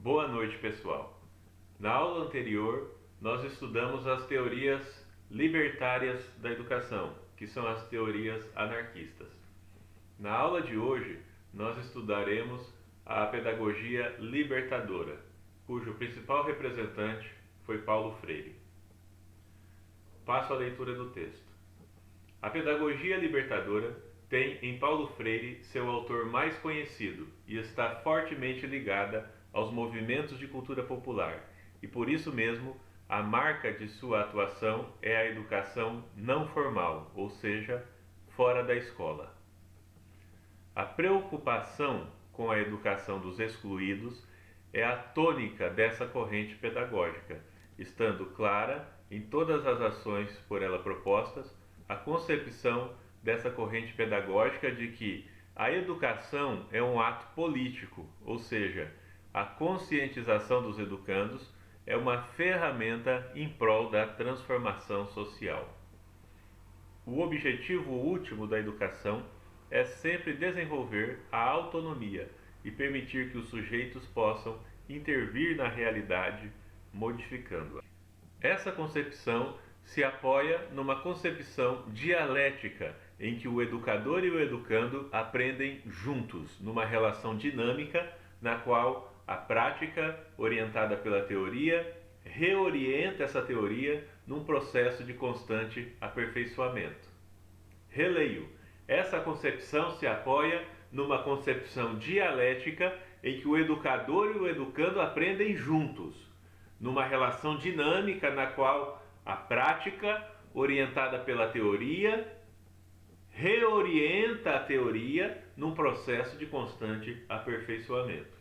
Boa noite, pessoal. Na aula anterior, nós estudamos as teorias libertárias da educação, que são as teorias anarquistas. Na aula de hoje, nós estudaremos a pedagogia libertadora, cujo principal representante foi Paulo Freire. Passo a leitura do texto. A pedagogia libertadora tem em Paulo Freire seu autor mais conhecido e está fortemente ligada aos movimentos de cultura popular, e por isso mesmo a marca de sua atuação é a educação não formal, ou seja, fora da escola. A preocupação com a educação dos excluídos é a tônica dessa corrente pedagógica, estando clara em todas as ações por ela propostas a concepção dessa corrente pedagógica de que a educação é um ato político, ou seja, a conscientização dos educandos é uma ferramenta em prol da transformação social. O objetivo último da educação é sempre desenvolver a autonomia e permitir que os sujeitos possam intervir na realidade, modificando-a. Essa concepção se apoia numa concepção dialética em que o educador e o educando aprendem juntos, numa relação dinâmica na qual a prática, orientada pela teoria, reorienta essa teoria num processo de constante aperfeiçoamento. Releio. Essa concepção se apoia numa concepção dialética em que o educador e o educando aprendem juntos, numa relação dinâmica na qual a prática, orientada pela teoria, reorienta a teoria num processo de constante aperfeiçoamento.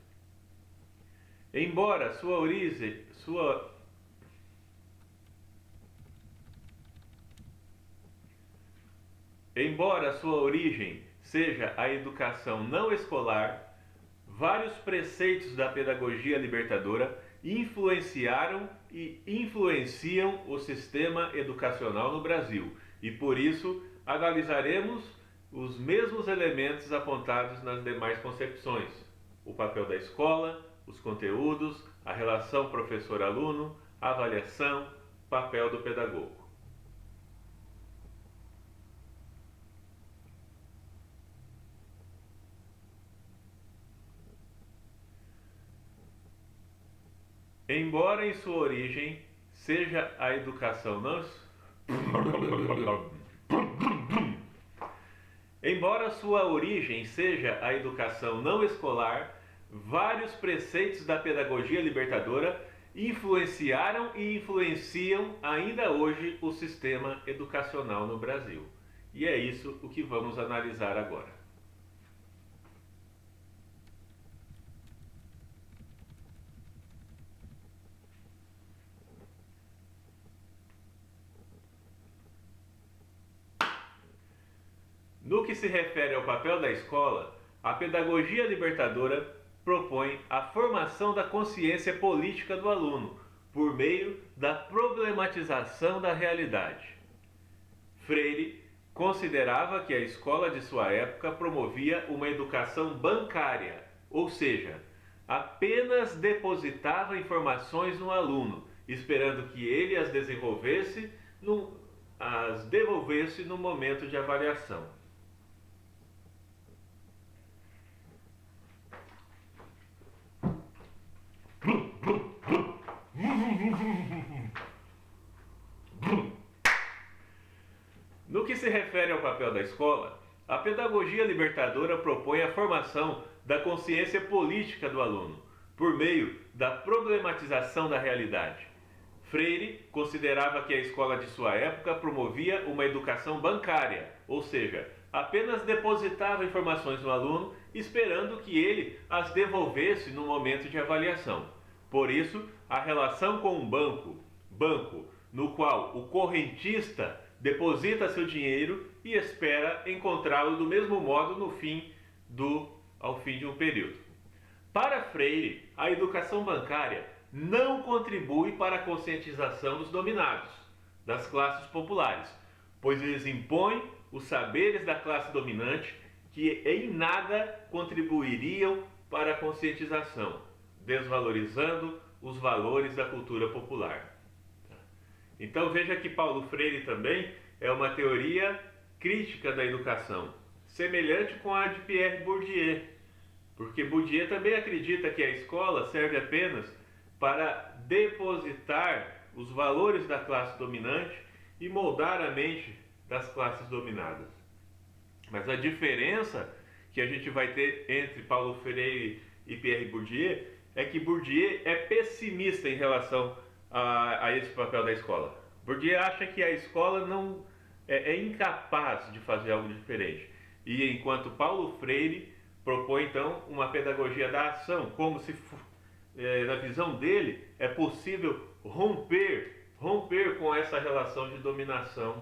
Embora sua origem seja a educação não escolar, vários preceitos da pedagogia libertadora influenciaram e influenciam o sistema educacional no Brasil, e por isso analisaremos os mesmos elementos apontados nas demais concepções: o papel da escola, os conteúdos, a relação professor-aluno, a avaliação, papel do pedagogo. Embora em sua origem seja a educação não... Embora sua origem seja a educação não escolar, vários preceitos da pedagogia libertadora influenciaram e influenciam ainda hoje o sistema educacional no Brasil. E é isso o que vamos analisar agora. No que se refere ao papel da escola, a pedagogia libertadora propõe a formação da consciência política do aluno por meio da problematização da realidade. Freire considerava que a escola de sua época promovia uma educação bancária, ou seja, apenas depositava informações no aluno, esperando que ele as devolvesse no momento de avaliação. No que se refere ao papel da escola, a pedagogia libertadora propõe a formação da consciência política do aluno, por meio da problematização da realidade. Freire considerava que a escola de sua época promovia uma educação bancária, ou seja, apenas depositava informações no aluno, esperando que ele as devolvesse no momento de avaliação. Por isso, a relação com um banco no qual o correntista deposita seu dinheiro e espera encontrá-lo do mesmo modo ao fim de um período. Para Freire, a educação bancária não contribui para a conscientização dos dominados, das classes populares, pois eles impõem os saberes da classe dominante que em nada contribuiriam para a conscientização. desvalorizando os valores da cultura popular. Então veja que Paulo Freire também é uma teoria crítica da educação, semelhante com a de Pierre Bourdieu, porque Bourdieu também acredita que a escola serve apenas para depositar os valores da classe dominante e moldar a mente das classes dominadas. Mas a diferença que a gente vai ter entre Paulo Freire e Pierre Bourdieu é que Bourdieu é pessimista em relação a esse papel da escola. Bourdieu acha que a escola não é incapaz de fazer algo diferente. E enquanto Paulo Freire propõe então uma pedagogia da ação, como se na visão dele é possível romper com essa relação de dominação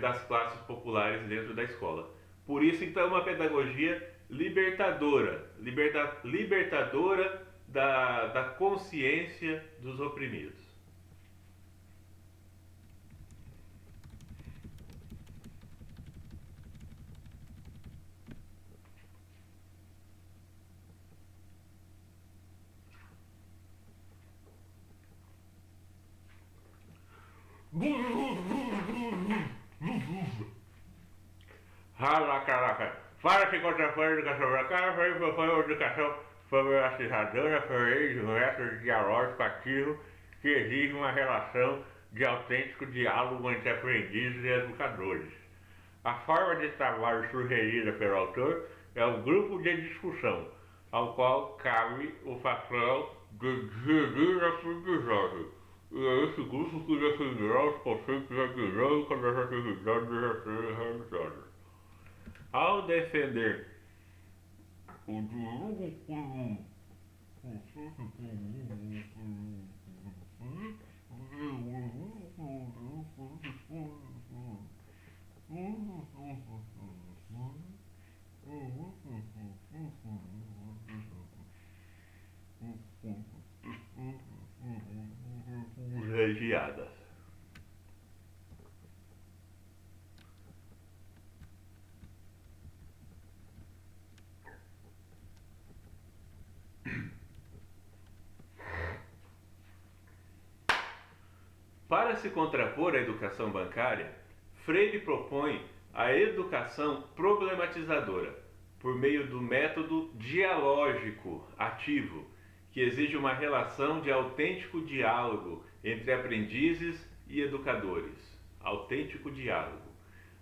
das classes populares dentro da escola. Por isso então é uma pedagogia libertadora da consciência dos oprimidos. Rala, caraca. Fala que contra a educação pra cá, foi uma educação problematizadora, foi um método dialógico ativo que exige uma relação de autêntico diálogo entre aprendizes e educadores. A forma de trabalho sugerida pelo autor é o grupo de discussão, ao qual cabe o papel de gerir a aprendizagem. E é esse grupo que definirá os conceitos e a dinâmica das atividades a serem realizadas. Ao defender o diálogo comum regiadas. Para se contrapor à educação bancária, Freire propõe a educação problematizadora, por meio do método dialógico ativo, que exige uma relação de autêntico diálogo entre aprendizes e educadores. Autêntico diálogo.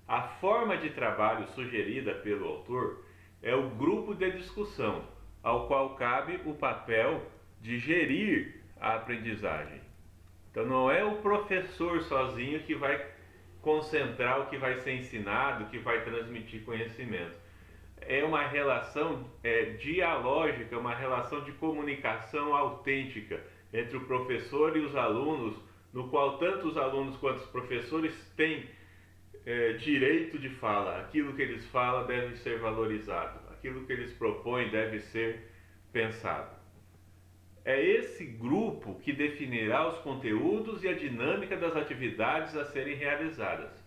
A forma de trabalho sugerida pelo autor é o grupo de discussão, ao qual cabe o papel de gerir a aprendizagem. Então não é o professor sozinho que vai concentrar o que vai ser ensinado, que vai transmitir conhecimento. É uma relação dialógica, uma relação de comunicação autêntica entre o professor e os alunos, no qual tanto os alunos quanto os professores têm direito de fala. Aquilo que eles falam deve ser valorizado, aquilo que eles propõem deve ser pensado. É esse grupo que definirá os conteúdos e a dinâmica das atividades a serem realizadas.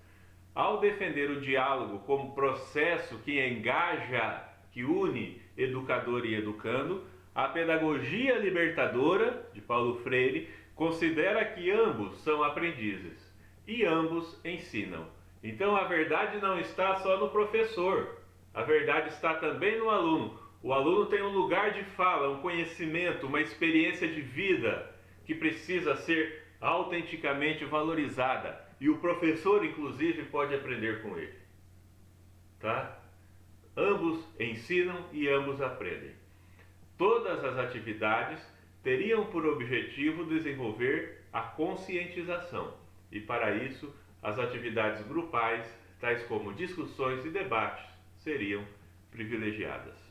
Ao defender o diálogo como processo que engaja, que une educador e educando, a pedagogia libertadora, de Paulo Freire, considera que ambos são aprendizes e ambos ensinam. Então a verdade não está só no professor, a verdade está também no aluno. O aluno tem um lugar de fala, um conhecimento, uma experiência de vida que precisa ser autenticamente valorizada. E o professor, inclusive, pode aprender com ele. Tá? Ambos ensinam e ambos aprendem. Todas as atividades teriam por objetivo desenvolver a conscientização. E para isso, as atividades grupais, tais como discussões e debates, seriam privilegiadas.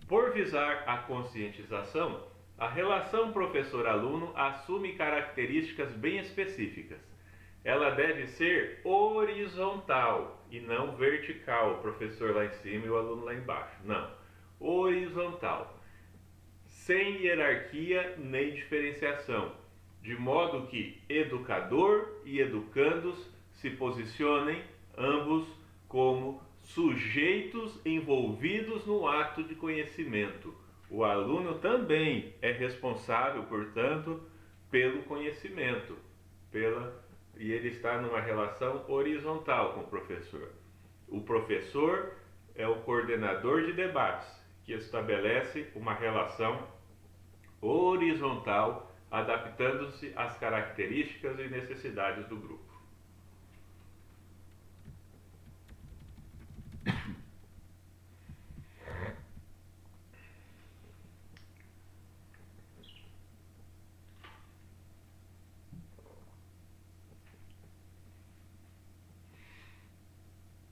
Por visar a conscientização, a relação professor-aluno assume características bem específicas. Ela deve ser horizontal e não vertical, o professor lá em cima e o aluno lá embaixo. Não, horizontal, sem hierarquia nem diferenciação, de modo que educador e educandos se posicionem ambos como sujeitos envolvidos no ato de conhecimento. O aluno também é responsável, portanto, pelo conhecimento, e ele está numa relação horizontal com o professor. O professor é o coordenador de debates, que estabelece uma relação horizontal, adaptando-se às características e necessidades do grupo.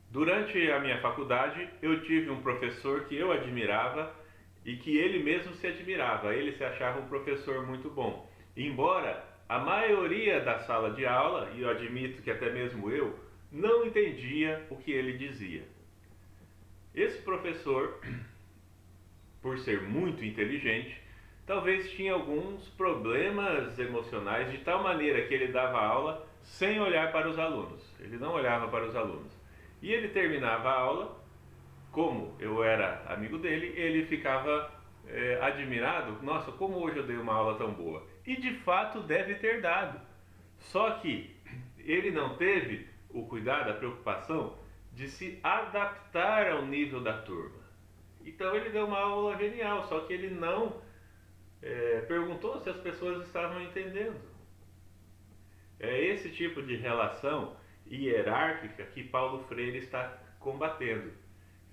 Durante a minha faculdade, eu tive um professor que eu admirava e que ele mesmo se admirava. Ele se achava um professor muito bom. Embora a maioria da sala de aula, e eu admito que até mesmo eu, não entendia o que ele dizia. Esse professor, por ser muito inteligente, talvez tinha alguns problemas emocionais de tal maneira que ele dava aula sem olhar para os alunos. Ele não olhava para os alunos. E ele terminava a aula, como eu era amigo dele, ele ficava admirado. Nossa, como hoje eu dei uma aula tão boa. E de fato deve ter dado. Só que ele não teve o cuidado, a preocupação de se adaptar ao nível da turma. Então ele deu uma aula genial, só que ele não perguntou se as pessoas estavam entendendo. É esse tipo de relação hierárquica que Paulo Freire está combatendo.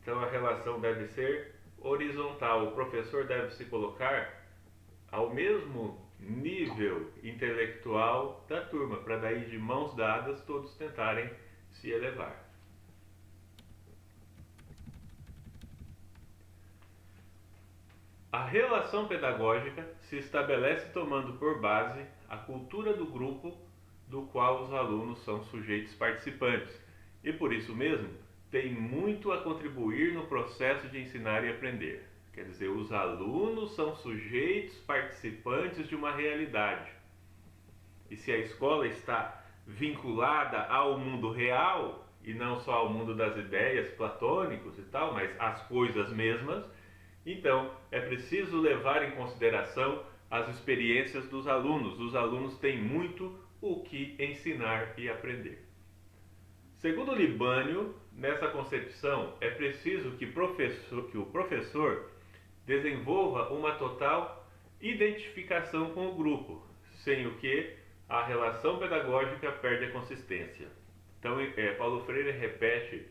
Então a relação deve ser horizontal. O professor deve se colocar ao mesmo nível intelectual da turma, para daí de mãos dadas todos tentarem se elevar. A relação pedagógica se estabelece tomando por base a cultura do grupo do qual os alunos são sujeitos participantes e, por isso mesmo, tem muito a contribuir no processo de ensinar e aprender. Quer dizer, os alunos são sujeitos participantes de uma realidade. E se a escola está vinculada ao mundo real, e não só ao mundo das ideias platônicos e tal, mas às coisas mesmas, então é preciso levar em consideração as experiências dos alunos. Os alunos têm muito o que ensinar e aprender. Segundo Libânio, nessa concepção, é preciso que o professor desenvolva uma total identificação com o grupo, sem o que a relação pedagógica perde a consistência. Então, Paulo Freire repete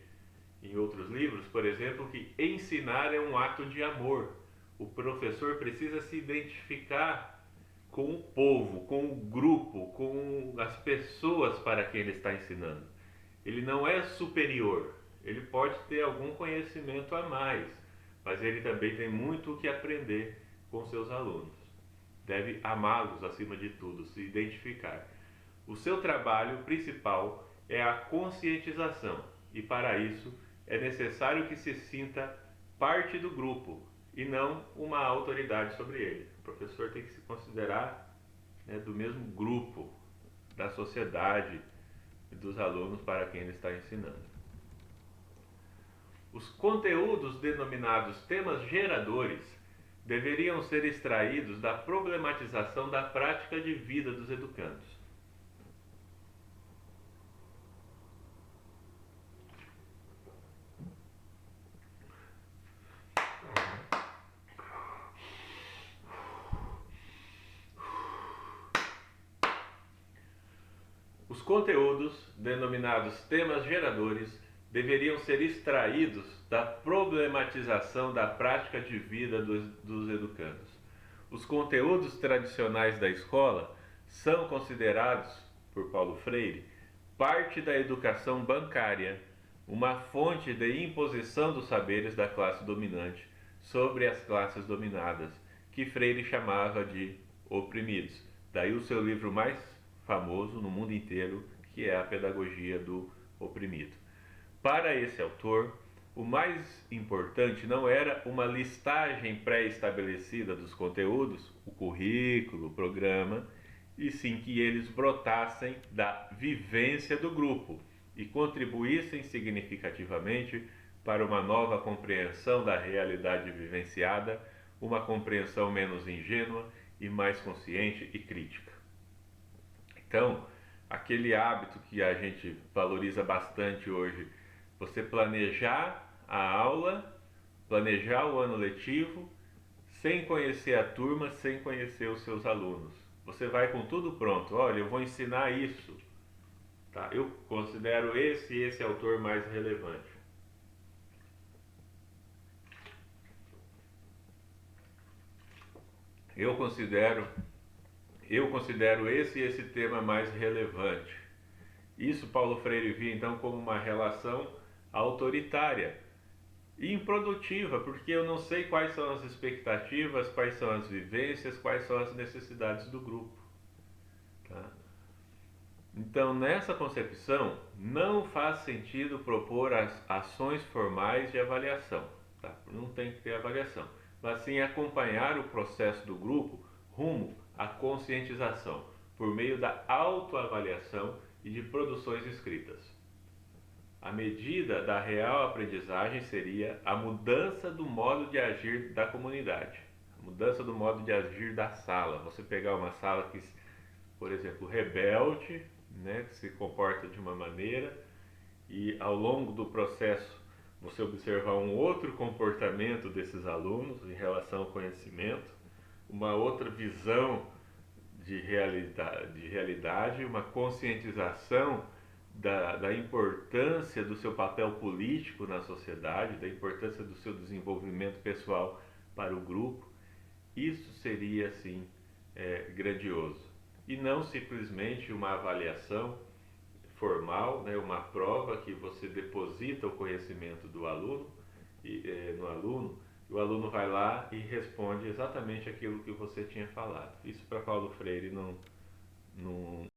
em outros livros, por exemplo, que ensinar é um ato de amor. O professor precisa se identificar com o povo, com o grupo, com as pessoas para quem ele está ensinando. Ele não é superior, ele pode ter algum conhecimento a mais, mas ele também tem muito o que aprender com seus alunos. Deve amá-los acima de tudo, se identificar. O seu trabalho principal é a conscientização, e para isso é necessário que se sinta parte do grupo e não uma autoridade sobre ele. O professor tem que se considerar do mesmo grupo, da sociedade e dos alunos para quem ele está ensinando. Os conteúdos denominados temas geradores deveriam ser extraídos da problematização da prática de vida dos educandos. Os conteúdos, denominados temas geradores, deveriam ser extraídos da problematização da prática de vida dos educandos. Os conteúdos tradicionais da escola são considerados, por Paulo Freire, parte da educação bancária, uma fonte de imposição dos saberes da classe dominante sobre as classes dominadas, que Freire chamava de oprimidos. Daí o seu livro mais famoso no mundo inteiro, que é A Pedagogia do Oprimido. Para esse autor, o mais importante não era uma listagem pré-estabelecida dos conteúdos, o currículo, o programa, e sim que eles brotassem da vivência do grupo e contribuíssem significativamente para uma nova compreensão da realidade vivenciada, uma compreensão menos ingênua e mais consciente e crítica. Então, aquele hábito que a gente valoriza bastante hoje, você planejar a aula, planejar o ano letivo, sem conhecer a turma, sem conhecer os seus alunos. Você vai com tudo pronto. Olha, eu vou ensinar isso. Tá? Eu considero esse autor mais relevante. Eu considero, eu considero esse tema mais relevante. Isso Paulo Freire via então como uma relação autoritária e improdutiva, porque eu não sei quais são as expectativas, quais são as vivências, quais são as necessidades do grupo. Tá? Então, nessa concepção, não faz sentido propor as ações formais de avaliação. Tá? Não tem que ter avaliação, mas sim acompanhar o processo do grupo rumo à conscientização, por meio da autoavaliação e de produções escritas. A medida da real aprendizagem seria a mudança do modo de agir da comunidade, a mudança do modo de agir da sala. Você pegar uma sala que, por exemplo, rebelde, né, que se comporta de uma maneira, e ao longo do processo você observar um outro comportamento desses alunos em relação ao conhecimento, uma outra visão de realidade, uma conscientização da importância do seu papel político na sociedade, da importância do seu desenvolvimento pessoal para o grupo. Isso seria, assim, grandioso. E não simplesmente uma avaliação formal, né, uma prova que você deposita o conhecimento do aluno no aluno, e o aluno vai lá e responde exatamente aquilo que você tinha falado. Isso para Paulo Freire não